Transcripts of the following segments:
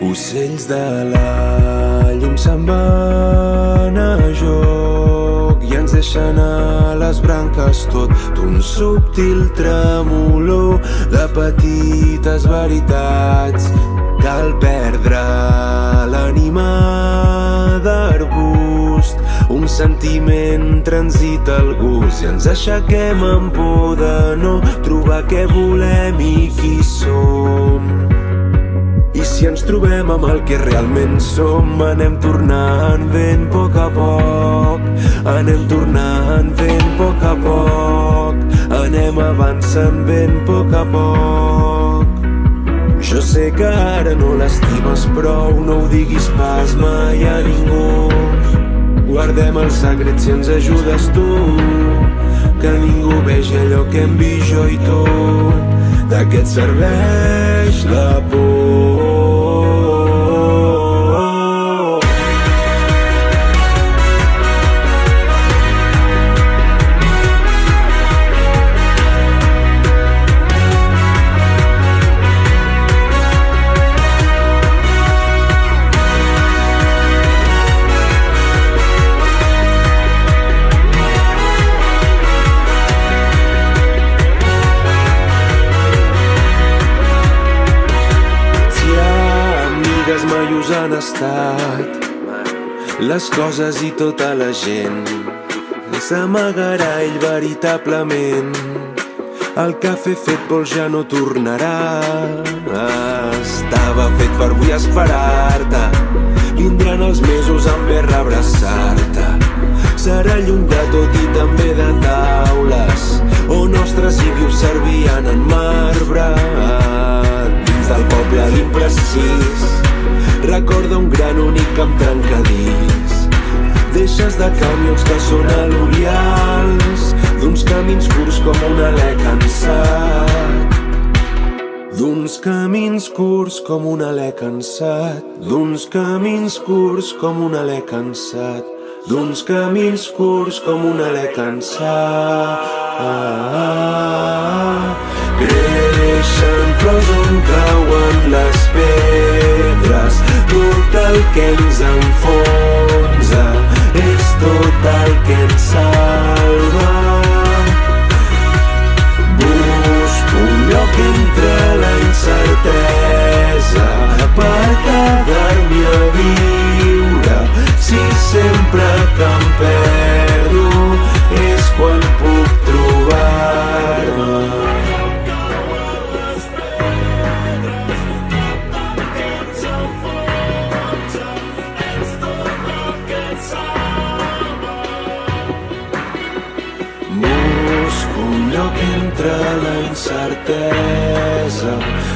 Ocells de la llum se'n van a joc i ens deixen a les branques tot d'un subtil tremolor de petites veritats. Cal perdre l'ànima d'arbust, un sentiment transita el gust i ens aixequem amb por de no trobar què volem i qui som. I si ens trobem amb el que realment som, anem tornant ben a poc, anem tornant ben a poc, anem avançant ben a poc. Jo sé que ara no l'estimes prou, no ho diguis pas mai a ningú. Guardem el secret si ens ajudes tu, que ningú vegi allò que hem vist jo i tu. De què et serveix la por? Mai us han estat les coses i tota la gent. S'amagarà ell veritablement. El cafè fet pols ja no tornarà. Estava fet per avui esperar-te. Vindran els mesos amb ver abraçar-te. Serà lluny de tot i també de taules on ostres i vius servien en marbre. Dins del poble l'imprecís recorda un gran únic amb trencadís. Deixes de camions que són al·lurials, d'uns camins curts com un alè cansat. D'uns camins curts com un alè cansat. D'uns camins curts com un alè cansat. D'uns camins curts com un alè cansat. Creixen flors on cauen les pedres. Tot el que ens enfonsa és tot el que ens salva. Busco un lloc entre la incertesa per quedar-m'hi a viure. Si sempre que em perdo és quan puc trobar-me. Entre la incertesa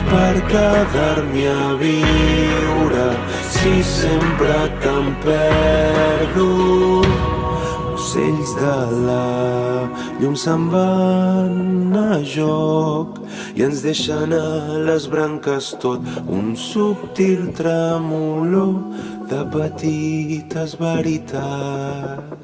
per quedar-m'hi a viure. Si sempre que em perdo, ocells de la llum se'n van a joc i ens deixen a les branques tot un subtil tremolor de petites veritats.